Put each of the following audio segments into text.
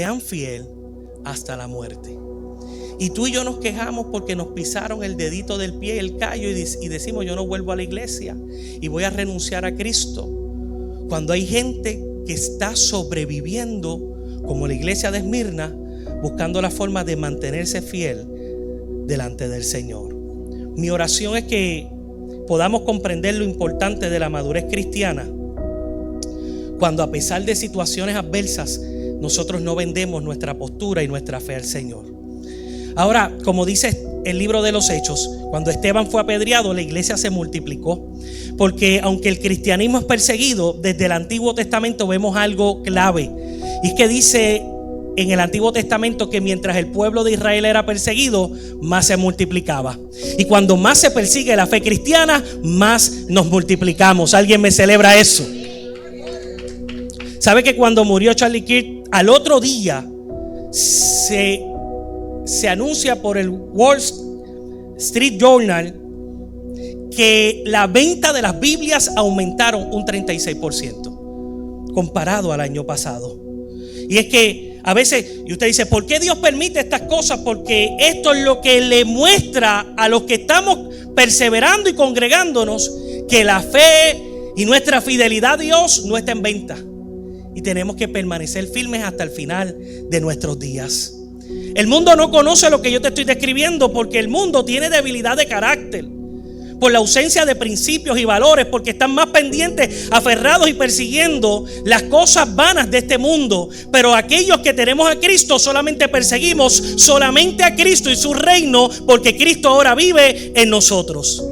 sean fiel hasta la muerte. Y tú y yo nos quejamos porque nos pisaron el dedito del pie, el callo, y decimos: yo no vuelvo a la iglesia y voy a renunciar a Cristo. Cuando hay gente que está sobreviviendo, como la iglesia de Esmirna, buscando la forma de mantenerse fiel delante del Señor. Mi oración es que podamos comprender lo importante de la madurez cristiana, cuando a pesar de situaciones adversas, nosotros no vendemos nuestra postura y nuestra fe al Señor. Ahora, como dice el libro de los Hechos, cuando Esteban fue apedreado, la iglesia se multiplicó. Porque aunque el cristianismo es perseguido, desde el Antiguo Testamento vemos algo clave. Y es que dice en el Antiguo Testamento que mientras el pueblo de Israel era perseguido, más se multiplicaba. Y cuando más se persigue la fe cristiana, más nos multiplicamos. ¿Alguien me celebra eso? ¿Sabe que cuando murió Charlie Kirk, al otro día se anuncia por el Wall Street Journal que la venta de las Biblias aumentaron un 36% comparado al año pasado? Y es que a veces, y usted dice: ¿por qué Dios permite estas cosas? Porque esto es lo que le muestra a los que estamos perseverando y congregándonos que la fe y nuestra fidelidad a Dios no está en venta. Y tenemos que permanecer firmes hasta el final de nuestros días. El mundo no conoce lo que yo te estoy describiendo, porque el mundo tiene debilidad de carácter por la ausencia de principios y valores, porque están más pendientes, aferrados y persiguiendo las cosas vanas de este mundo. Pero aquellos que tenemos a Cristo solamente perseguimos solamente a Cristo y su reino, porque Cristo ahora vive en nosotros.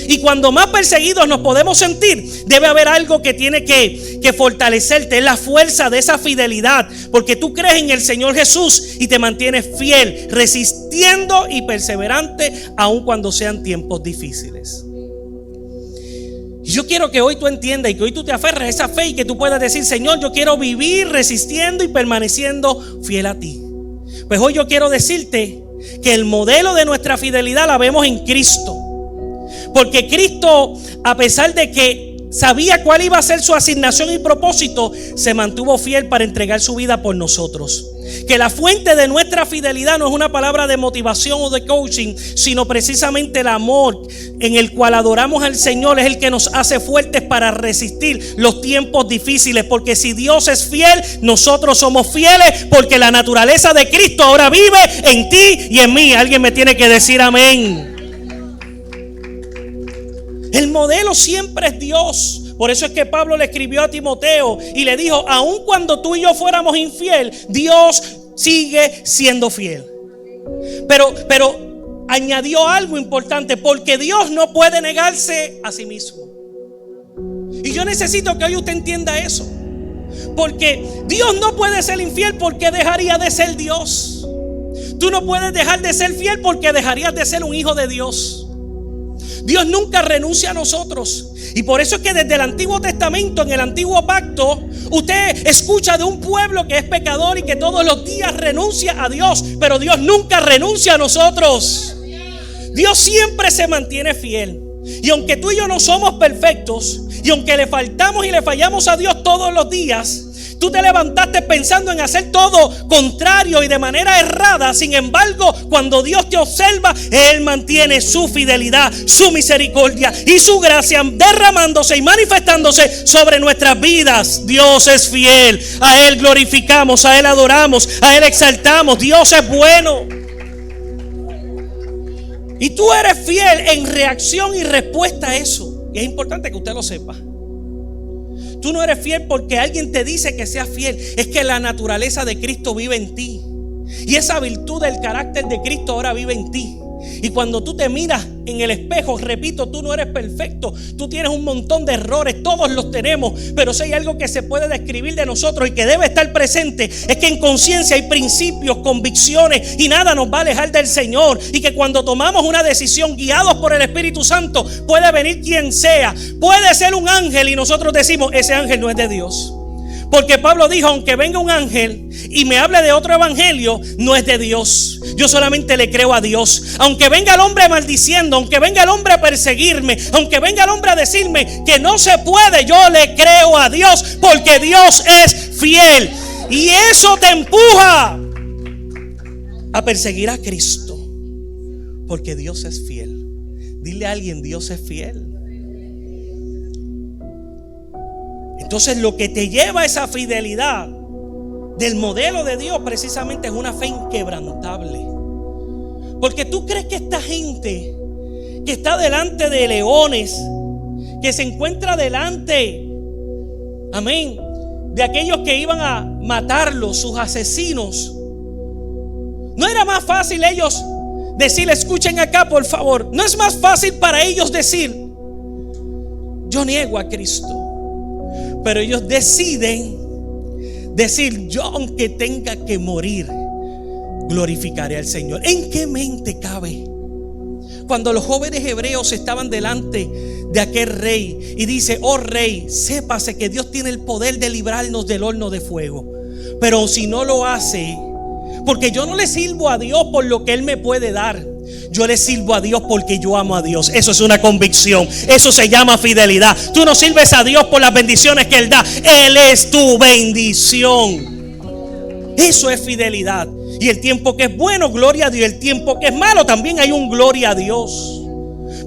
Y cuando más perseguidos nos podemos sentir, debe haber algo que tiene que fortalecerte. Es la fuerza de esa fidelidad, porque tú crees en el Señor Jesús y te mantienes fiel, resistiendo y perseverante aun cuando sean tiempos difíciles. Y yo quiero que hoy tú entiendas y que hoy tú te aferres a esa fe y que tú puedas decir: Señor, yo quiero vivir resistiendo y permaneciendo fiel a ti. Pues hoy yo quiero decirte que el modelo de nuestra fidelidad la vemos en Cristo. Porque Cristo, a pesar de que sabía cuál iba a ser su asignación y propósito, se mantuvo fiel para entregar su vida por nosotros. Que la fuente de nuestra fidelidad no es una palabra de motivación o de coaching, sino precisamente el amor en el cual adoramos al Señor es el que nos hace fuertes para resistir los tiempos difíciles. Porque si Dios es fiel, nosotros somos fieles, porque la naturaleza de Cristo ahora vive en ti y en mí. Alguien me tiene que decir amén. El modelo siempre es Dios. Por eso es que Pablo le escribió a Timoteo y le dijo: aun cuando tú y yo fuéramos infiel, Dios sigue siendo fiel. Pero añadió algo importante: porque Dios no puede negarse a sí mismo. Y yo necesito que hoy usted entienda eso. Porque Dios no puede ser infiel, porque dejaría de ser Dios. Tú no puedes dejar de ser fiel, porque dejarías de ser un hijo de Dios. Dios nunca renuncia a nosotros. Y por eso es que desde el Antiguo Testamento, en el Antiguo Pacto, usted escucha de un pueblo que es pecador y que todos los días renuncia a Dios. Pero Dios nunca renuncia a nosotros. Dios siempre se mantiene fiel. Y aunque tú y yo no somos perfectos, y aunque le faltamos y le fallamos a Dios todos los días, tú te levantaste pensando en hacer todo contrario y de manera errada. Sin embargo, cuando Dios te observa, Él mantiene su fidelidad, su misericordia y su gracia derramándose y manifestándose sobre nuestras vidas. Dios es fiel. A Él glorificamos, a Él adoramos, a Él exaltamos. Dios es bueno. Y tú eres fiel en reacción y respuesta a eso. Y es importante que usted lo sepa. Tú no eres fiel porque alguien te dice que seas fiel. Es que la naturaleza de Cristo vive en ti. Y esa virtud del carácter de Cristo ahora vive en ti. Y cuando tú te miras en el espejo, repito, tú no eres perfecto. Tú tienes un montón de errores, todos los tenemos. Pero si hay algo que se puede describir de nosotros y que debe estar presente, es que en conciencia hay principios, convicciones, y nada nos va a alejar del Señor. Y que cuando tomamos una decisión guiados por el Espíritu Santo, puede venir quien sea. Puede ser un ángel y nosotros decimos: ese ángel no es de Dios. Porque Pablo dijo: aunque venga un ángel y me hable de otro evangelio, no es de Dios. Yo solamente le creo a Dios. Aunque venga el hombre maldiciendo, aunque venga el hombre a perseguirme, aunque venga el hombre a decirme que no se puede, yo le creo a Dios, porque Dios es fiel. Y eso te empuja a perseguir a Cristo, porque Dios es fiel. Dile a alguien: Dios es fiel. Entonces lo que te lleva a esa fidelidad del modelo de Dios precisamente es una fe inquebrantable. Porque tú crees que esta gente que está delante de leones, que se encuentra delante, amén, de aquellos que iban a matarlos, sus asesinos, ¿no era más fácil ellos decir: escuchen acá por favor? ¿No es más fácil para ellos decir: yo niego a Cristo? Pero ellos deciden decir: yo, aunque tenga que morir, glorificaré al Señor. ¿En qué mente cabe? Cuando los jóvenes hebreos estaban delante de aquel rey y dice: oh rey, sépase que Dios tiene el poder de librarnos del horno de fuego, pero si no lo hace, porque yo no le sirvo a Dios por lo que Él me puede dar, yo le sirvo a Dios porque yo amo a Dios. Eso es una convicción. Eso se llama fidelidad. Tú no sirves a Dios por las bendiciones que Él da. Él es tu bendición. Eso es fidelidad. Y el tiempo que es bueno, gloria a Dios. El tiempo que es malo, también hay un gloria a Dios.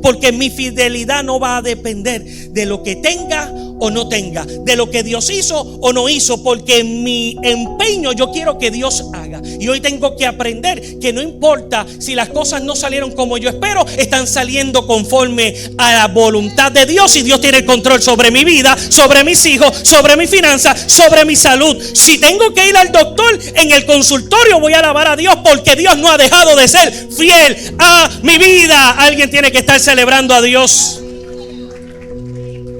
Porque mi fidelidad no va a depender de lo que tenga o no tenga, de lo que Dios hizo o no hizo, porque en mi empeño yo quiero que Dios haga. Y hoy tengo que aprender que no importa si las cosas no salieron como yo espero, están saliendo conforme a la voluntad de Dios, y Dios tiene el control sobre mi vida, sobre mis hijos, sobre mi finanzas, sobre mi salud. Si tengo que ir al doctor, en el consultorio voy a alabar a Dios, porque Dios no ha dejado de ser fiel a mi vida. Alguien tiene que estar celebrando a Dios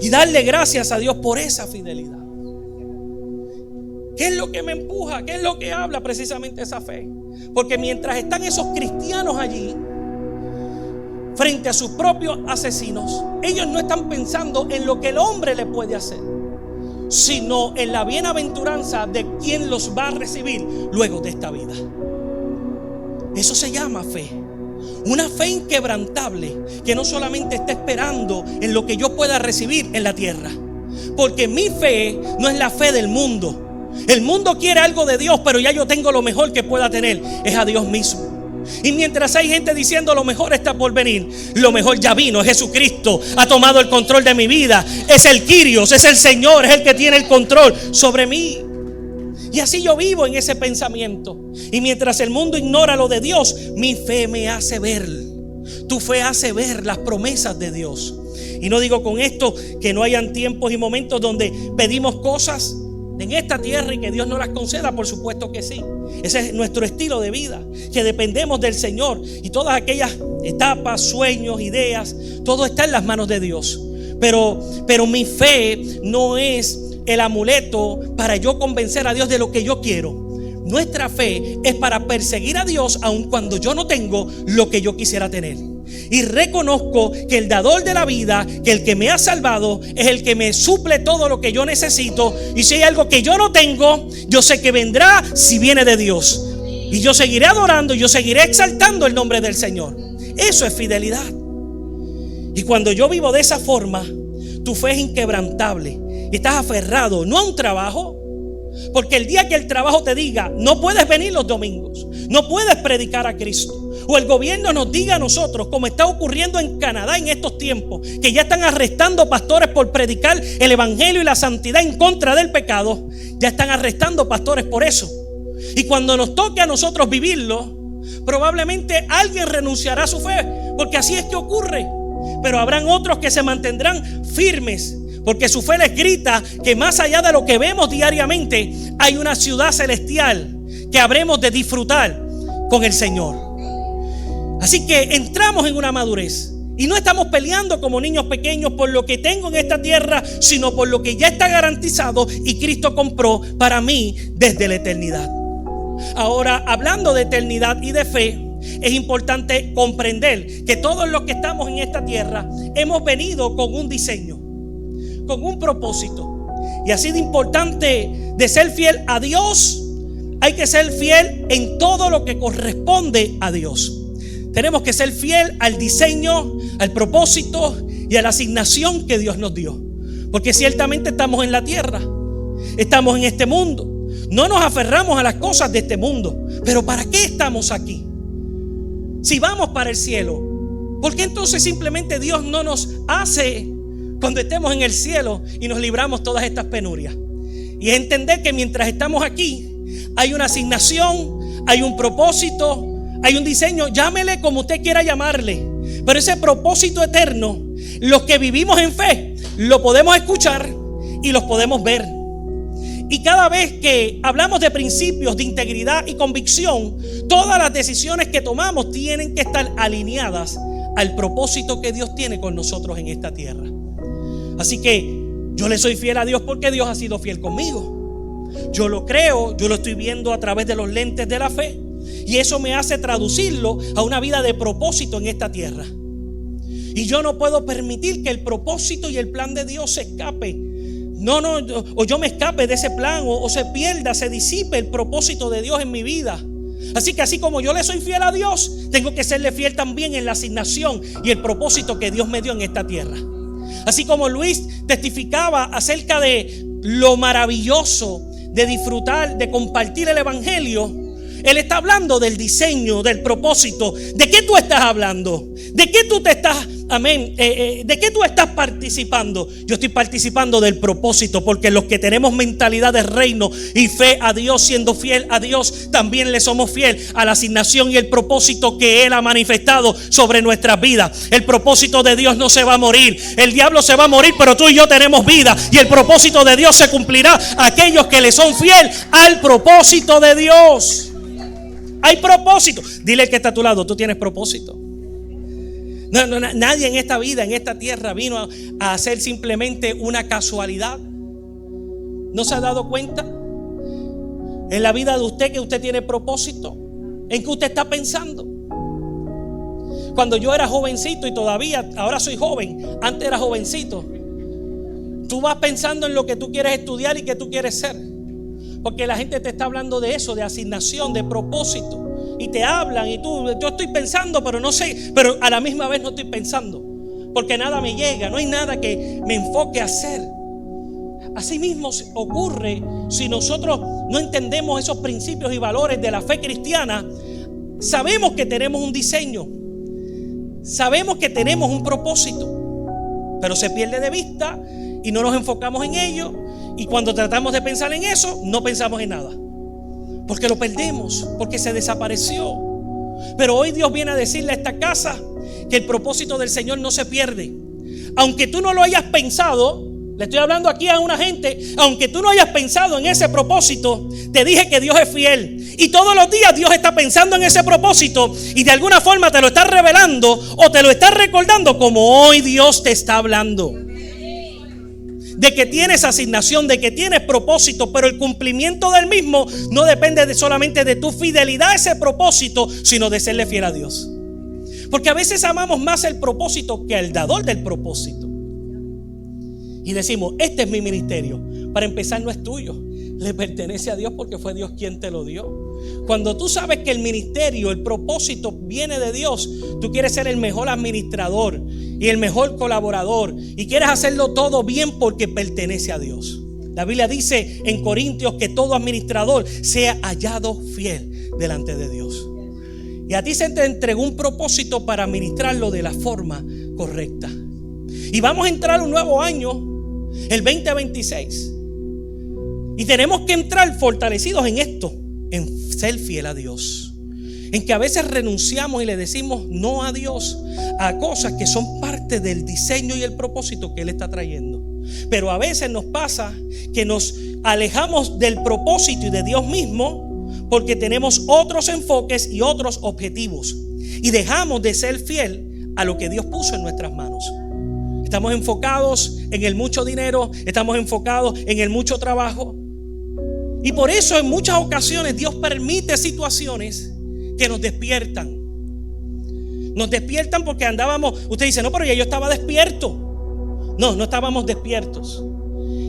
y darle gracias a Dios por esa fidelidad. ¿Qué es lo que me empuja? ¿Qué es lo que habla precisamente esa fe? Porque mientras están esos cristianos allí frente a sus propios asesinos, ellos no están pensando en lo que el hombre le puede hacer, sino en la bienaventuranza de quien los va a recibir luego de esta vida. Eso se llama fe. Una fe inquebrantable que no solamente está esperando en lo que yo pueda recibir en la tierra, porque mi fe no es la fe del mundo. El mundo quiere algo de Dios, pero ya yo tengo lo mejor que pueda tener, es a Dios mismo. Y mientras hay gente diciendo lo mejor está por venir, lo mejor ya vino. Jesucristo ha tomado el control de mi vida. Es el Kyrios, es el Señor, es el que tiene el control sobre mí. Y así yo vivo en ese pensamiento. Y mientras el mundo ignora lo de Dios, mi fe me hace ver. Tu fe hace ver las promesas de Dios. Y no digo con esto que no hayan tiempos y momentos donde pedimos cosas en esta tierra y que Dios no las conceda. Por supuesto que sí. Ese es nuestro estilo de vida, que dependemos del Señor. Y todas aquellas etapas, sueños, ideas, todo está en las manos de Dios. Pero mi fe no es el amuleto para yo convencer a Dios de lo que yo quiero. Nuestra fe es para perseguir a Dios aun cuando yo no tengo lo que yo quisiera tener. Y reconozco que el dador de la vida, que el que me ha salvado, es el que me suple todo lo que yo necesito. Y si hay algo que yo no tengo, yo sé que vendrá si viene de Dios. Y yo seguiré adorando, yo seguiré exaltando el nombre del Señor. Eso es fidelidad. Y cuando yo vivo de esa forma, tu fe es inquebrantable. Y estás aferrado no a un trabajo, porque el día que el trabajo te diga no puedes venir los domingos, no puedes predicar a Cristo, o el gobierno nos diga a nosotros, como está ocurriendo en Canadá en estos tiempos, que ya están arrestando pastores por predicar el evangelio y la santidad en contra del pecado, ya están arrestando pastores por eso. Y cuando nos toque a nosotros vivirlo, probablemente alguien renunciará a su fe, porque así es que ocurre. Pero habrán otros que se mantendrán firmes, porque su fe les grita que más allá de lo que vemos diariamente, hay una ciudad celestial que habremos de disfrutar con el Señor. Así que entramos en una madurez y no estamos peleando como niños pequeños por lo que tengo en esta tierra, sino por lo que ya está garantizado y Cristo compró para mí desde la eternidad. Ahora, hablando de eternidad y de fe, es importante comprender que todos los que estamos en esta tierra hemos venido con un diseño, con un propósito. Y así de importante de ser fiel a Dios, hay que ser fiel en todo lo que corresponde a Dios. Tenemos que ser fiel al diseño, al propósito y a la asignación que Dios nos dio. Porque ciertamente estamos en la tierra, estamos en este mundo. No nos aferramos a las cosas de este mundo. Pero ¿para qué estamos aquí? Si vamos para el cielo, ¿por qué entonces simplemente Dios no nos hace cuando estemos en el cielo y nos libramos todas estas penurias? Y es entender que mientras estamos aquí hay una asignación, hay un propósito, hay un diseño, llámele como usted quiera llamarle. Pero ese propósito eterno, los que vivimos en fe, lo podemos escuchar y los podemos ver. Y cada vez que hablamos de principios de integridad y convicción, todas las decisiones que tomamos tienen que estar alineadas al propósito que Dios tiene con nosotros en esta tierra. Así que yo le soy fiel a Dios porque Dios ha sido fiel conmigo. Yo lo creo, yo lo estoy viendo a través de los lentes de la fe. Y eso me hace traducirlo a una vida de propósito en esta tierra. Y yo no puedo permitir que el propósito y el plan de Dios se escape. O yo me escape de ese plan, o se pierda, se disipe el propósito de Dios en mi vida. Así que así como yo le soy fiel a Dios, tengo que serle fiel también en la asignación y el propósito que Dios me dio en esta tierra. Así como Luis testificaba acerca de lo maravilloso de disfrutar, de compartir el evangelio, él está hablando del diseño, del propósito. ¿De qué tú estás hablando? ¿De qué tú te estás, ¿de qué tú estás participando? Yo estoy participando del propósito, porque los que tenemos mentalidad de reino y fe a Dios, siendo fiel a Dios, también le somos fiel a la asignación y el propósito que Él ha manifestado sobre nuestras vidas. El propósito de Dios no se va a morir. El diablo se va a morir, pero tú y yo tenemos vida. Y el propósito de Dios se cumplirá a aquellos que le son fiel al propósito de Dios. Hay propósito. Dile al que está a tu lado, tú tienes propósito. Nadie en esta vida, en esta tierra, vino a hacer simplemente una casualidad. ¿No se ha dado cuenta en la vida de usted que usted tiene propósito? ¿En qué usted está pensando? Cuando yo era jovencito, y todavía, ahora soy joven, antes era jovencito, tú vas pensando en lo que tú quieres estudiar y que tú quieres ser. Porque la gente te está hablando de eso, de asignación, de propósito. Y te hablan y yo estoy pensando, pero no sé, pero a la misma vez no estoy pensando. Porque nada me llega, no hay nada que me enfoque a hacer. Así mismo ocurre si nosotros no entendemos esos principios y valores de la fe cristiana. Sabemos que tenemos un diseño, sabemos que tenemos un propósito, pero se pierde de vista y no nos enfocamos en ello. Y cuando tratamos de pensar en eso, no pensamos en nada, porque lo perdemos, porque se desapareció. Pero hoy Dios viene a decirle a esta casa que el propósito del Señor no se pierde. Aunque tú no lo hayas pensado, le estoy hablando aquí a una gente, aunque tú no hayas pensado en ese propósito, te dije que Dios es fiel. Y todos los días Dios está pensando en ese propósito y de alguna forma te lo está revelando o te lo está recordando, como hoy Dios te está hablando. De que tienes asignación, de que tienes propósito, pero el cumplimiento del mismo no depende solamente de tu fidelidad a ese propósito, sino de serle fiel a Dios. Porque a veces amamos más el propósito que el dador del propósito. Y decimos, este es mi ministerio. Para empezar, no es tuyo, le pertenece a Dios, porque fue Dios quien te lo dio. Cuando tú sabes que el ministerio, el propósito viene de Dios, tú quieres ser el mejor administrador y el mejor colaborador, y quieres hacerlo todo bien porque pertenece a Dios. La Biblia dice en Corintios que todo administrador sea hallado fiel delante de Dios. Y a ti se te entregó un propósito para administrarlo de la forma correcta. Y vamos a entrar un nuevo año, el 2026. Y tenemos que entrar fortalecidos en esto, en ser fiel a Dios. En que a veces renunciamos y le decimos no a Dios, a cosas que son parte del diseño y el propósito que Él está trayendo. Pero a veces nos pasa que nos alejamos del propósito y de Dios mismo porque tenemos otros enfoques y otros objetivos. Y dejamos de ser fiel a lo que Dios puso en nuestras manos. Estamos enfocados en el mucho dinero, estamos enfocados en el mucho trabajo. Y por eso en muchas ocasiones Dios permite situaciones que nos despiertan. Nos despiertan porque andábamos, usted dice, no, pero ya yo estaba despierto. No estábamos despiertos.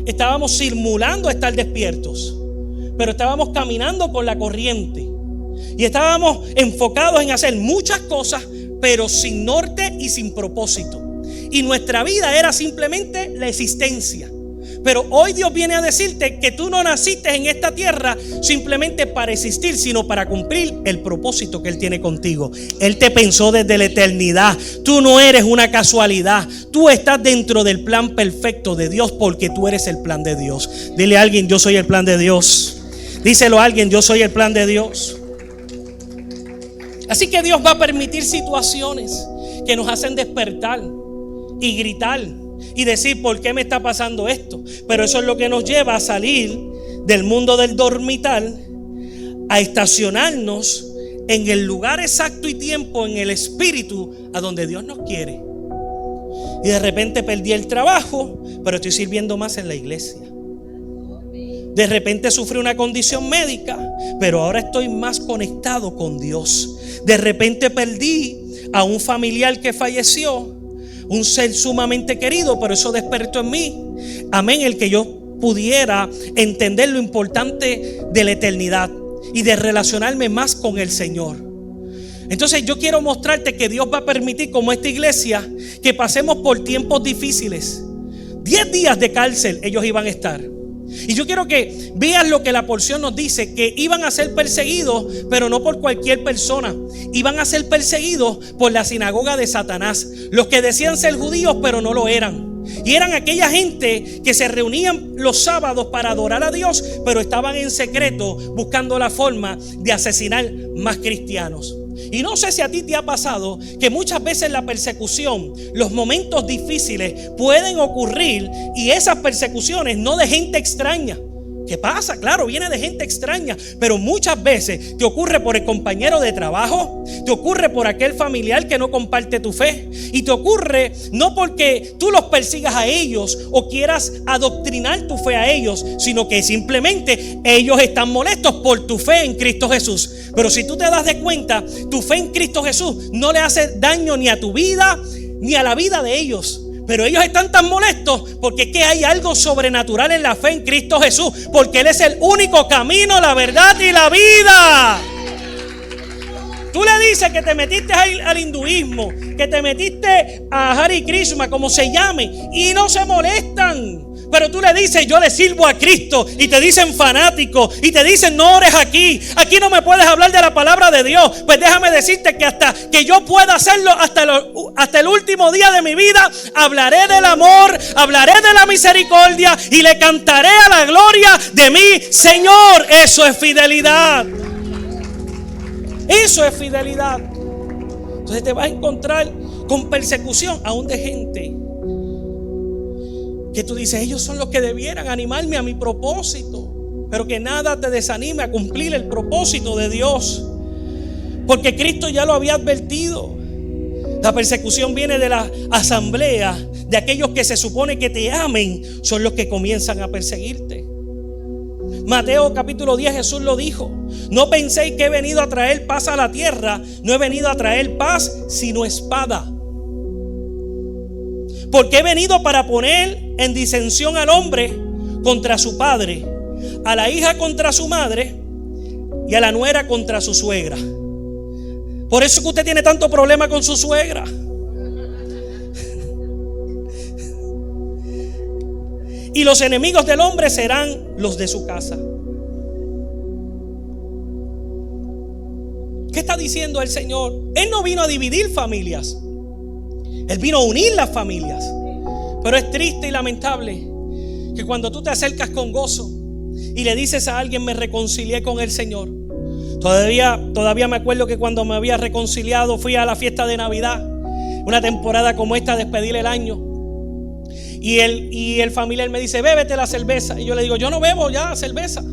Estábamos simulando estar despiertos, pero estábamos caminando con la corriente. Y estábamos enfocados en hacer muchas cosas, pero sin norte y sin propósito. Y nuestra vida era simplemente la existencia. Pero hoy Dios viene a decirte que tú no naciste en esta tierra simplemente para existir, sino para cumplir el propósito que Él tiene contigo. Él te pensó desde la eternidad. Tú no eres una casualidad. Tú estás dentro del plan perfecto de Dios porque tú eres el plan de Dios. Dile a alguien: yo soy el plan de Dios. Díselo a alguien: yo soy el plan de Dios. Así que Dios va a permitir situaciones que nos hacen despertar y gritar y decir: ¿por qué me está pasando esto? Pero eso es lo que nos lleva a salir del mundo del dormitar, a estacionarnos en el lugar exacto y tiempo, en el espíritu, a donde Dios nos quiere. Y de repente perdí el trabajo, pero estoy sirviendo más en la iglesia. De repente sufrí una condición médica, pero ahora estoy más conectado con Dios. De repente perdí a un familiar que falleció, un ser sumamente querido, pero eso despertó en mí, amén, el que yo pudiera entender lo importante de la eternidad y de relacionarme más con el Señor. Entonces yo quiero mostrarte que Dios va a permitir, como esta iglesia, que pasemos por tiempos difíciles. 10 días de cárcel ellos iban a estar. Y yo quiero que veas lo que la porción nos dice: que iban a ser perseguidos, pero no por cualquier persona. Iban a ser perseguidos por la sinagoga de Satanás, los que decían ser judíos pero no lo eran. Y eran aquella gente que se reunían los sábados para adorar a Dios, pero estaban en secreto buscando la forma de asesinar más cristianos. Y no sé si a ti te ha pasado que muchas veces la persecución, los momentos difíciles pueden ocurrir, y esas persecuciones no de gente extraña. ¿Qué pasa? Claro, viene de gente extraña, pero muchas veces te ocurre por el compañero de trabajo, te ocurre por aquel familiar que no comparte tu fe, y te ocurre no porque tú los persigas a ellos o quieras adoctrinar tu fe a ellos, sino que simplemente ellos están molestos por tu fe en Cristo Jesús. Pero si tú te das de cuenta, tu fe en Cristo Jesús no le hace daño ni a tu vida ni a la vida de ellos. Pero ellos están tan molestos porque es que hay algo sobrenatural en la fe en Cristo Jesús, porque Él es el único camino, la verdad y la vida. Tú le dices que te metiste al hinduismo, que te metiste a Hare Krishna, como se llame, y no se molestan. Pero tú le dices: yo le sirvo a Cristo, y te dicen fanático, y te dicen: no ores aquí no me puedes hablar de la palabra de Dios. Pues déjame decirte que hasta que yo pueda hacerlo, hasta el último día de mi vida, hablaré del amor, hablaré de la misericordia, y le cantaré a la gloria de mi Señor. Eso es fidelidad. Eso es fidelidad. Entonces te vas a encontrar con persecución aún de gente que tú dices: ellos son los que debieran animarme a mi propósito. Pero que nada te desanime a cumplir el propósito de Dios, porque Cristo ya lo había advertido. La persecución viene de la asamblea, de aquellos que se supone que te amen, son los que comienzan a perseguirte. Mateo capítulo 10, Jesús lo dijo: no penséis que he venido a traer paz a la tierra. No he venido a traer paz, sino espada. Porque he venido para poner en disensión al hombre contra su padre, a la hija contra su madre, y a la nuera contra su suegra. Por eso que usted tiene tanto problema con su suegra. Y los enemigos del hombre serán los de su casa. ¿Qué está diciendo el Señor? Él no vino a dividir familias, Él vino a unir las familias. Pero es triste y lamentable que cuando tú te acercas con gozo y le dices a alguien: me reconcilié con el Señor. Todavía me acuerdo que cuando me había reconciliado fui a la fiesta de Navidad, una temporada como esta, a despedir el año. Y el familiar me dice: bébete la cerveza. Y yo le digo: yo no bebo ya cerveza.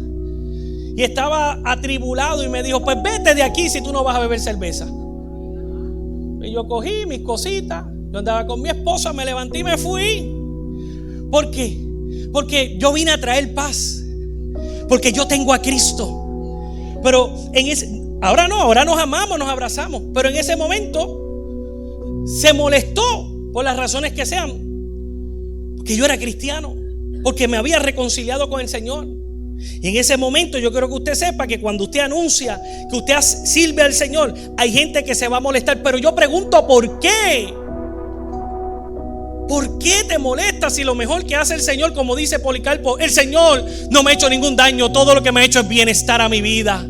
Y estaba atribulado y me dijo: pues vete de aquí si tú no vas a beber cerveza. Y yo cogí mis cositas, yo andaba con mi esposa, me levanté y me fui. ¿Por qué? Porque yo vine a traer paz, porque yo tengo a Cristo. Pero ahora no, ahora nos amamos, nos abrazamos. Pero en ese momento se molestó, por las razones que sean, porque yo era cristiano, porque me había reconciliado con el Señor. Y en ese momento yo quiero que usted sepa que cuando usted anuncia que usted sirve al Señor, hay gente que se va a molestar. Pero yo pregunto: ¿por qué? ¿Por qué te molesta si lo mejor que hace el Señor, como dice Policarpo, el Señor no me ha hecho ningún daño, todo lo que me ha hecho es bienestar a mi vida?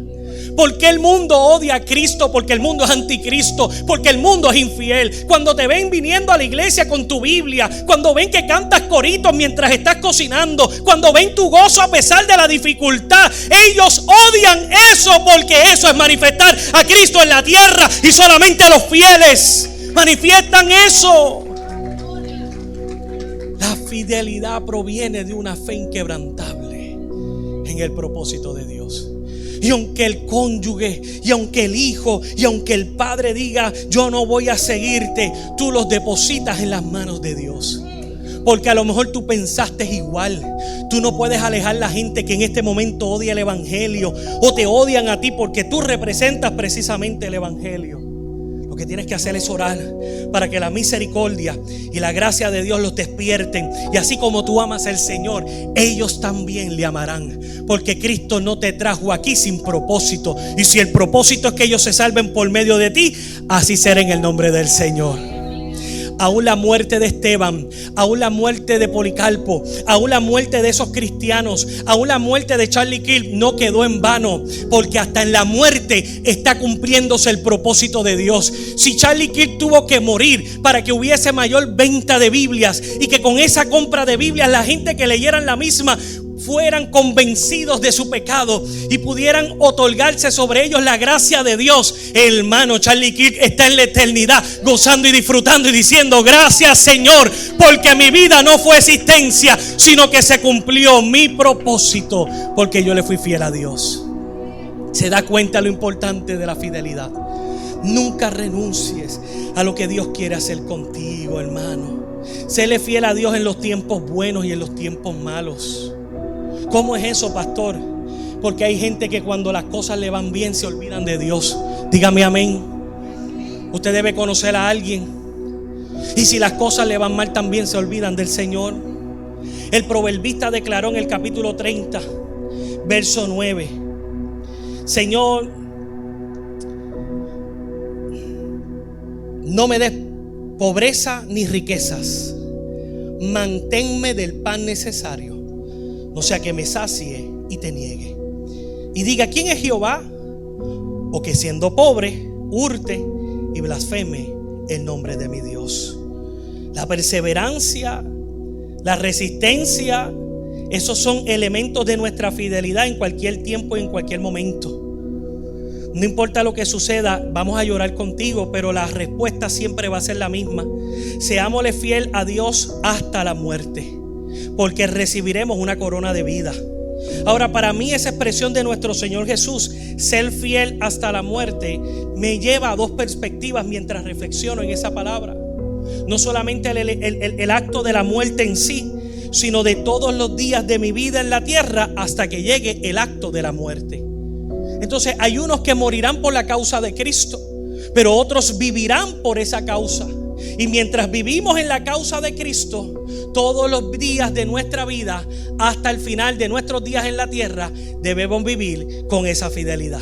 ¿Por qué el mundo odia a Cristo? Porque el mundo es anticristo, porque el mundo es infiel. Cuando te ven viniendo a la iglesia con tu Biblia, cuando ven que cantas coritos mientras estás cocinando, cuando ven tu gozo a pesar de la dificultad, ellos odian eso, porque eso es manifestar a Cristo en la tierra, y solamente los fieles manifiestan eso. La fidelidad proviene de una fe inquebrantable en el propósito de Dios. Y aunque el cónyuge, y aunque el hijo, y aunque el padre diga: yo no voy a seguirte, tú los depositas en las manos de Dios. Porque a lo mejor tú pensaste igual. Tú no puedes alejar a la gente que en este momento odia el evangelio, o te odian a ti porque tú representas precisamente el evangelio. Lo que tienes que hacer es orar para que la misericordia y la gracia de Dios los despierten. Y así como tú amas al Señor, ellos también le amarán. Porque Cristo no te trajo aquí sin propósito. Y si el propósito es que ellos se salven por medio de ti, así será en el nombre del Señor. Aún la muerte de Esteban, aún la muerte de Policarpo, aún la muerte de esos cristianos, aún la muerte de Charlie Kirk no quedó en vano, porque hasta en la muerte está cumpliéndose el propósito de Dios. Si Charlie Kirk tuvo que morir para que hubiese mayor venta de Biblias, y que con esa compra de Biblias la gente que leyeran la misma fueran convencidos de su pecado y pudieran otorgarse sobre ellos la gracia de Dios, el hermano Charlie Kirk está en la eternidad gozando y disfrutando y diciendo: gracias, Señor, porque mi vida no fue existencia, sino que se cumplió mi propósito porque yo le fui fiel a Dios. ¿Se da cuenta lo importante de la fidelidad? Nunca renuncies a lo que Dios quiere hacer contigo, hermano. Séle fiel a Dios en los tiempos buenos y en los tiempos malos. ¿Cómo es eso, pastor? Porque hay gente que cuando las cosas le van bien se olvidan de Dios. Dígame amén. Usted debe conocer a alguien, y si las cosas le van mal también se olvidan del Señor. El proverbista declaró en el capítulo 30, verso 9: Señor, no me des pobreza ni riquezas, manténme del pan necesario, no sea que me sacie y te niegue y diga: ¿quién es Jehová? O que siendo pobre hurte y blasfeme el nombre de mi Dios. La perseverancia, la resistencia, esos son elementos de nuestra fidelidad en cualquier tiempo y en cualquier momento. No importa lo que suceda, vamos a llorar contigo, pero la respuesta siempre va a ser la misma: seámosle fiel a Dios hasta la muerte, porque recibiremos una corona de vida. Ahora, para mí esa expresión de nuestro Señor Jesús, ser fiel hasta la muerte, me lleva a dos perspectivas mientras reflexiono en esa palabra. No solamente el acto de la muerte en sí, sino de todos los días de mi vida en la tierra hasta que llegue el acto de la muerte. Entonces hay unos que morirán por la causa de Cristo, pero otros vivirán por esa causa. Y mientras vivimos en la causa de Cristo, todos los días de nuestra vida, hasta el final de nuestros días en la tierra, debemos vivir con esa fidelidad.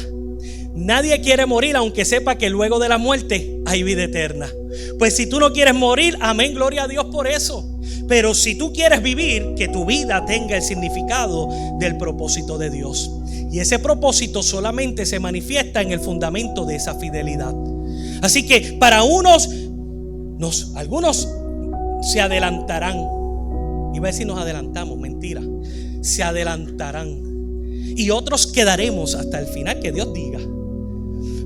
Nadie quiere morir aunque sepa que luego de la muerte hay vida eterna. Pues si tú no quieres morir, amén, gloria a Dios por eso. Pero si tú quieres vivir, que tu vida tenga el significado del propósito de Dios. Y ese propósito solamente se manifiesta en el fundamento de esa fidelidad. Así que para algunos se adelantarán. Iba a decir nos adelantamos, mentira. Se adelantarán. Y otros quedaremos hasta el final, que Dios diga.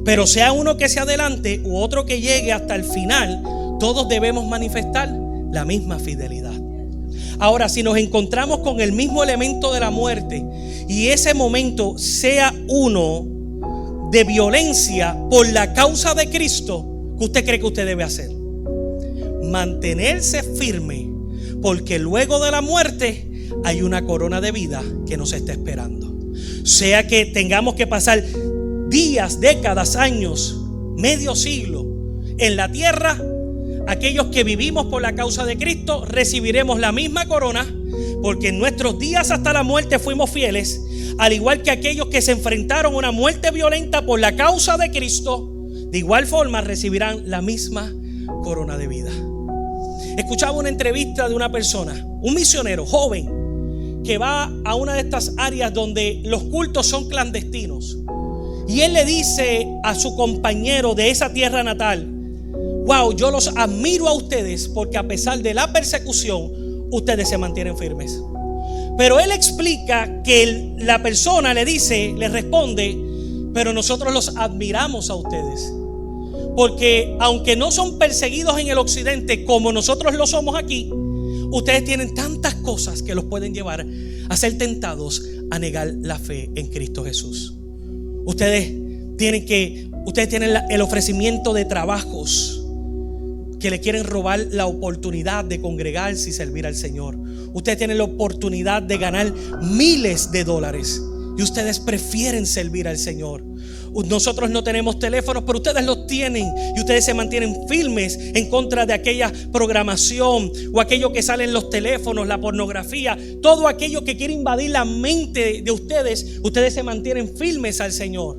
Pero sea uno que se adelante u otro que llegue hasta el final, todos debemos manifestar la misma fidelidad. Ahora, si nos encontramos con el mismo elemento de la muerte y ese momento sea uno de violencia por la causa de Cristo, ¿qué usted cree que usted debe hacer? Mantenerse firme, porque luego de la muerte hay una corona de vida que nos está esperando. Sea que tengamos que pasar días, décadas, años, medio siglo en la tierra, aquellos que vivimos por la causa de Cristo recibiremos la misma corona, porque en nuestros días hasta la muerte fuimos fieles, al igual que aquellos que se enfrentaron a una muerte violenta por la causa de Cristo, de igual forma recibirán la misma corona de vida. escuchaba una entrevista de una persona, un misionero joven, que va a una de estas áreas donde los cultos son clandestinos. Y él le dice a su compañero de esa tierra natal: wow, yo los admiro a ustedes porque a pesar de la persecución, ustedes se mantienen firmes. Pero él explica que la persona le responde: pero nosotros los admiramos a ustedes, porque aunque no son perseguidos en el occidente como nosotros lo somos aquí, ustedes tienen tantas cosas que los pueden llevar a ser tentados a negar la fe en Cristo Jesús. Ustedes tienen el ofrecimiento de trabajos que le quieren robar la oportunidad de congregarse y servir al Señor. Ustedes tienen la oportunidad de ganar miles de dólares y ustedes prefieren servir al Señor. Nosotros no tenemos teléfonos, pero ustedes los tienen y ustedes se mantienen firmes en contra de aquella programación o aquello que sale en los teléfonos, la pornografía, todo aquello que quiere invadir la mente de ustedes. Ustedes se mantienen firmes al Señor.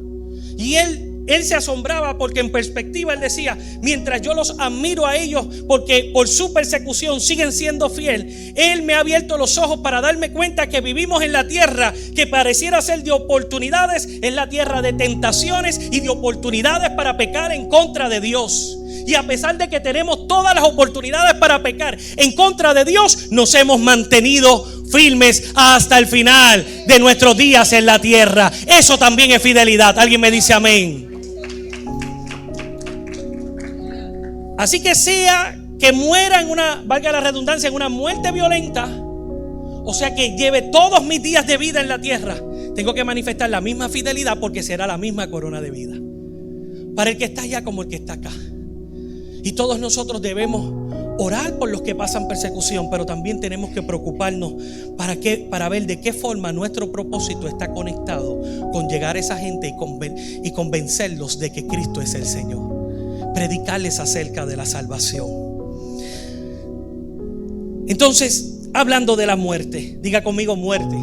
Y él se asombraba porque en perspectiva él decía: mientras yo los admiro a ellos porque por su persecución siguen siendo fiel, Él me ha abierto los ojos para darme cuenta que vivimos en la tierra que pareciera ser de oportunidades, es la tierra de tentaciones y de oportunidades para pecar en contra de Dios. Y a pesar de que tenemos todas las oportunidades para pecar en contra de Dios, nos hemos mantenido firmes hasta el final de nuestros días en la tierra. Eso también es fidelidad. ¿Alguien me dice amén? Así que sea que muera valga la redundancia, en una muerte violenta, o sea que lleve todos mis días de vida en la tierra, tengo que manifestar la misma fidelidad, porque será la misma corona de vida para el que está allá como el que está acá. Y todos nosotros debemos orar por los que pasan persecución, pero también tenemos que preocuparnos para ver de qué forma nuestro propósito está conectado con llegar a esa gente y convencerlos de que Cristo es el Señor. Predicarles acerca de la salvación. Entonces, hablando de la muerte, diga conmigo: muerte.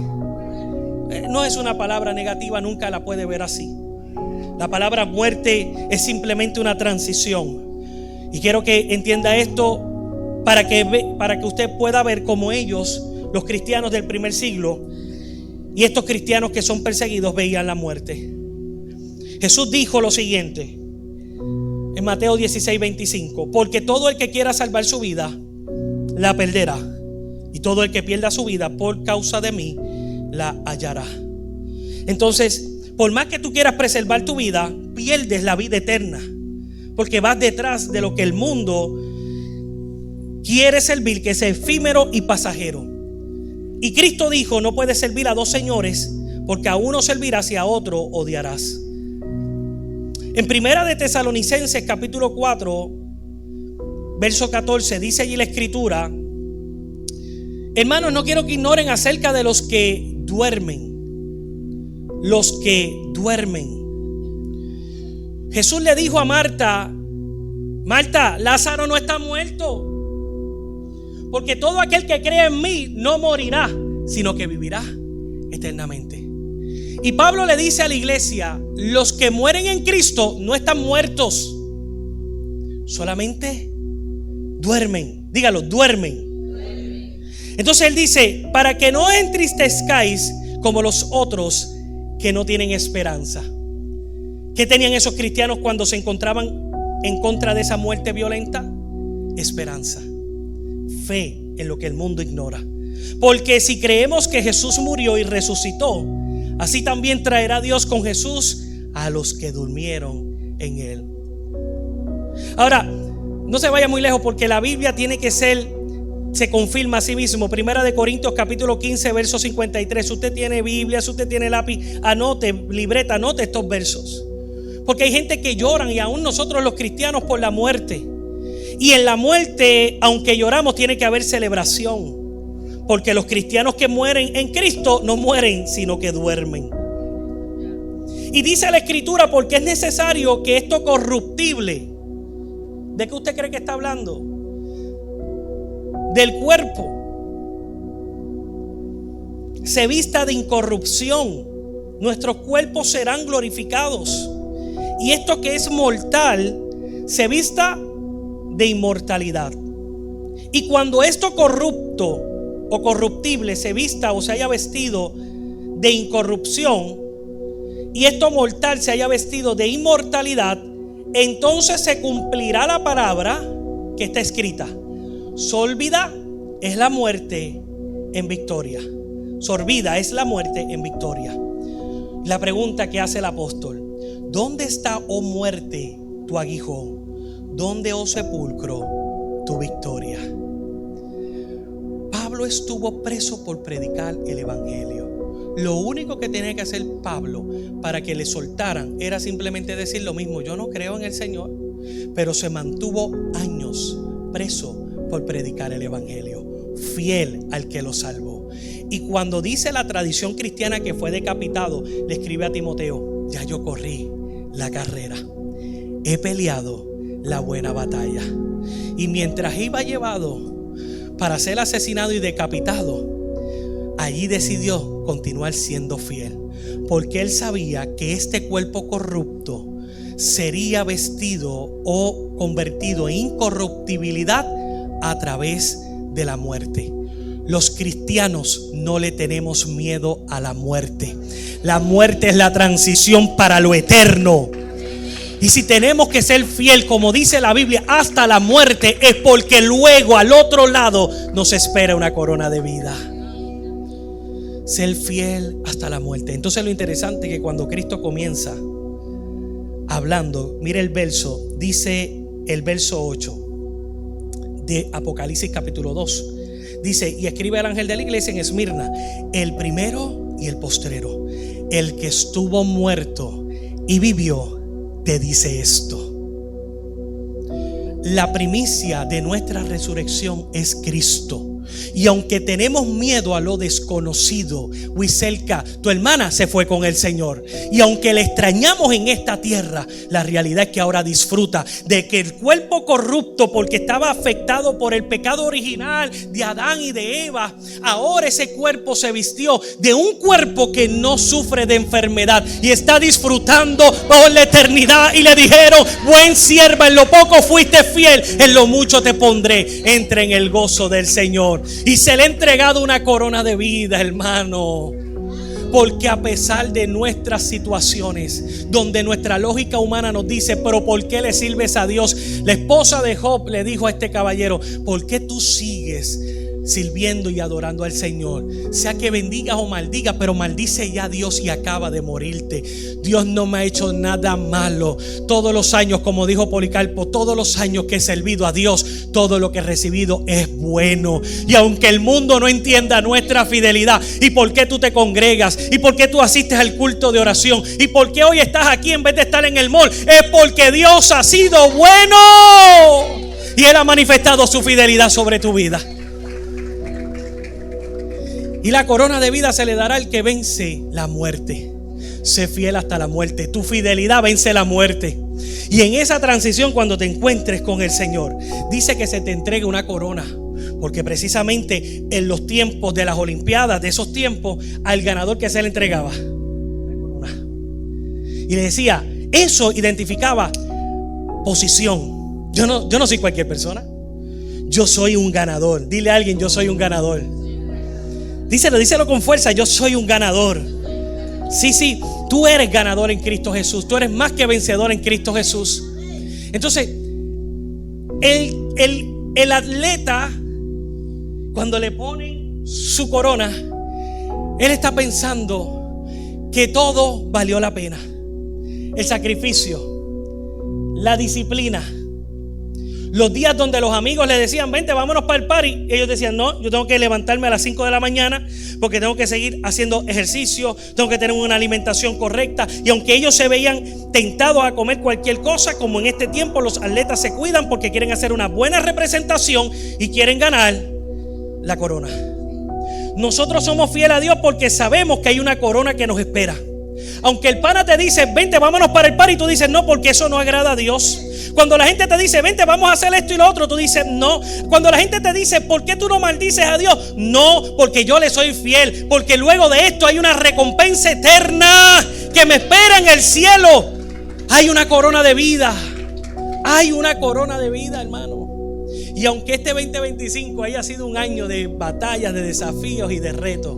No es una palabra negativa, nunca la puede ver así. La palabra muerte es simplemente una transición. Y quiero que entienda esto para que usted pueda ver cómo ellos, los cristianos del primer siglo, y estos cristianos que son perseguidos, veían la muerte. Jesús dijo lo siguiente en Mateo 16:25: porque todo el que quiera salvar su vida la perderá, y todo el que pierda su vida por causa de mí la hallará. Entonces, por más que tú quieras preservar tu vida, pierdes la vida eterna, porque vas detrás de lo que el mundo quiere servir, que es efímero y pasajero. Y Cristo dijo: no puedes servir a dos señores, porque a uno servirás y a otro odiarás. En Primera de Tesalonicenses capítulo 4 verso 14 dice allí la escritura: hermanos, no quiero que ignoren acerca de los que duermen. Los que duermen. Jesús le dijo a Marta: Marta, Lázaro no está muerto, porque todo aquel que cree en mí no morirá, sino que vivirá eternamente. Y Pablo le dice a la iglesia: los que mueren en Cristo no están muertos, solamente duermen. Dígalo, duermen. Entonces él dice: para que no entristezcáis como los otros que no tienen esperanza. ¿Qué tenían esos cristianos cuando se encontraban en contra de esa muerte violenta? Esperanza, fe en lo que el mundo ignora. Porque si creemos que Jesús murió y resucitó, así también traerá Dios con Jesús a los que durmieron en Él. Ahora, no se vaya muy lejos, porque la Biblia se confirma a sí mismo. Primera de Corintios capítulo 15 verso 53. Si usted tiene Biblia, si usted tiene lápiz, anote, libreta, anote estos versos. Porque hay gente que lloran, y aún nosotros los cristianos, por la muerte. Y en la muerte, aunque lloramos, tiene que haber celebración. Porque los cristianos que mueren en Cristo no mueren, sino que duermen. Y dice la escritura: porque es necesario que esto corruptible, ¿de qué usted cree que está hablando? Del cuerpo, se vista de incorrupción. Nuestros cuerpos serán glorificados, y esto que es mortal se vista de inmortalidad. Y cuando esto corrupto o corruptible se vista o se haya vestido de incorrupción, y esto mortal se haya vestido de inmortalidad, entonces se cumplirá la palabra que está escrita: sorbida es la muerte en victoria. Sorbida es la muerte en victoria. La pregunta que hace el apóstol: ¿dónde está, oh muerte, tu aguijón? ¿Dónde, oh sepulcro, tu victoria? Pablo estuvo preso por predicar el evangelio. Lo único que tenía que hacer Pablo para que le soltaran era simplemente decir lo mismo: yo no creo en el Señor. Pero se mantuvo años preso por predicar el evangelio, fiel al que lo salvó. Y cuando dice la tradición cristiana que fue decapitado, le escribe a Timoteo: ya yo corrí la carrera, he peleado la buena batalla. Y mientras iba llevado para ser asesinado y decapitado, allí decidió continuar siendo fiel, porque él sabía que este cuerpo corrupto sería vestido o convertido en incorruptibilidad a través de la muerte. Los cristianos no le tenemos miedo a la muerte. La muerte es la transición para lo eterno. Y si tenemos que ser fiel, como dice la Biblia, hasta la muerte, es porque luego al otro lado nos espera una corona de vida. Ser fiel hasta la muerte. Entonces lo interesante es que cuando Cristo comienza hablando, mire el verso, dice el verso 8 de Apocalipsis capítulo 2. Dice: y escribe al ángel de la iglesia en Esmirna, el primero y el postrero, el que estuvo muerto y vivió, te dice esto: la primicia de nuestra resurrección es Cristo. Y aunque tenemos miedo a lo desconocido, Wiselka, tu hermana se fue con el Señor. Y aunque le extrañamos en esta tierra, la realidad es que ahora disfruta de que el cuerpo corrupto, porque estaba afectado por el pecado original de Adán y de Eva, ahora ese cuerpo se vistió de un cuerpo que no sufre de enfermedad y está disfrutando por la eternidad. Y le dijeron: buen sierva, en lo poco fuiste fiel, en lo mucho te pondré, entra en el gozo del Señor. Y se le ha entregado una corona de vida, hermano. Porque a pesar de nuestras situaciones, donde nuestra lógica humana nos dice: pero ¿por qué le sirves a Dios? La esposa de Job le dijo a este caballero: ¿por qué tú sigues sirviendo y adorando al Señor? Sea que bendigas o maldigas, pero maldice ya a Dios y acaba de morirte. Dios no me ha hecho nada malo. Todos los años, como dijo Policarpo, todos los años que he servido a Dios, todo lo que he recibido es bueno. Y aunque el mundo no entienda nuestra fidelidad, y por qué tú te congregas, y por qué tú asistes al culto de oración, y por qué hoy estás aquí en vez de estar en el mall, es porque Dios ha sido bueno y Él ha manifestado su fidelidad sobre tu vida. Y la corona de vida se le dará al que vence la muerte. Sé fiel hasta la muerte. Tu fidelidad vence la muerte. Y en esa transición, cuando te encuentres con el Señor, dice que se te entregue una corona. Porque precisamente en los tiempos de las Olimpiadas, de esos tiempos, al ganador que se le entregaba una corona. Y le decía, eso identificaba posición. Yo no soy cualquier persona. Yo soy un ganador. Dile a alguien: yo soy un ganador. Díselo con fuerza: yo soy un ganador. Sí, tú eres ganador en Cristo Jesús. Tú eres más que vencedor en Cristo Jesús. Entonces, el atleta, cuando le ponen su corona, él está pensando que todo valió la pena. El sacrificio, la disciplina. Los días donde los amigos le decían: vente, vámonos para el party, ellos decían: no, yo tengo que levantarme a las 5 de la mañana porque tengo que seguir haciendo ejercicio, tengo que tener una alimentación correcta. Y aunque ellos se veían tentados a comer cualquier cosa, como en este tiempo los atletas se cuidan porque quieren hacer una buena representación y quieren ganar la corona. Nosotros somos fieles a Dios porque sabemos que hay una corona que nos espera. Aunque el pana te dice: vente, vámonos para el party, tú dices: no, porque eso no agrada a Dios. Cuando la gente te dice: vente, vamos a hacer esto y lo otro, tú dices: no. Cuando la gente te dice: ¿por qué tú no maldices a Dios? No, porque yo le soy fiel, porque luego de esto hay una recompensa eterna que me espera en el cielo. Hay una corona de vida. Hay una corona de vida, hermano. Y aunque este 2025 haya sido un año de batallas, de desafíos y de retos,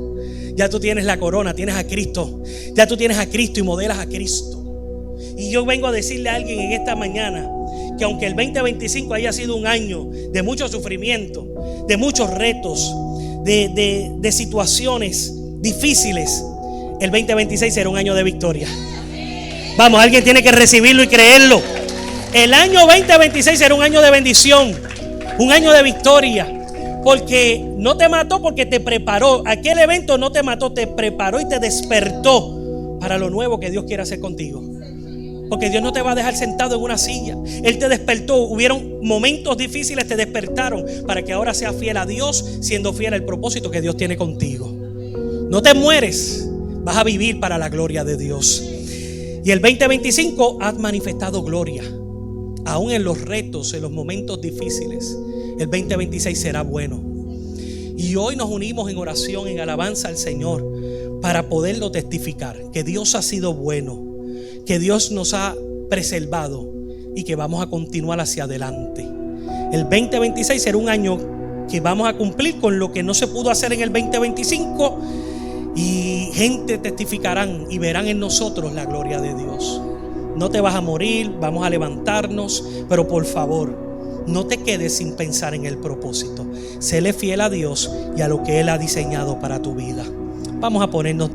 ya tú tienes la corona, tienes a Cristo. Ya tú tienes a Cristo y modelas a Cristo. Y yo vengo a decirle a alguien en esta mañana que aunque el 2025 haya sido un año de mucho sufrimiento, de muchos retos, de situaciones difíciles, el 2026 será un año de victoria. Vamos, alguien tiene que recibirlo y creerlo. El año 2026 será un año de bendición, un año de victoria. Porque no te mató, porque te preparó. Aquel evento no te mató, te preparó y te despertó para lo nuevo que Dios quiere hacer contigo. Porque Dios no te va a dejar sentado en una silla. Él te despertó. Hubieron momentos difíciles, te despertaron para que ahora seas fiel a Dios, siendo fiel al propósito que Dios tiene contigo. No te mueres, vas a vivir para la gloria de Dios. Y el 2025 has manifestado gloria. Aún en los retos, en los momentos difíciles, el 2026 será bueno. Y hoy nos unimos en oración, en alabanza al Señor, para poderlo testificar, que Dios ha sido bueno, que Dios nos ha preservado y que vamos a continuar hacia adelante. El 2026 será un año que vamos a cumplir con lo que no se pudo hacer en el 2025, y gente testificarán y verán en nosotros la gloria de Dios. No te vas a morir, vamos a levantarnos, pero por favor, no te quedes sin pensar en el propósito. Séle fiel a Dios y a lo que Él ha diseñado para tu vida. Vamos a ponernos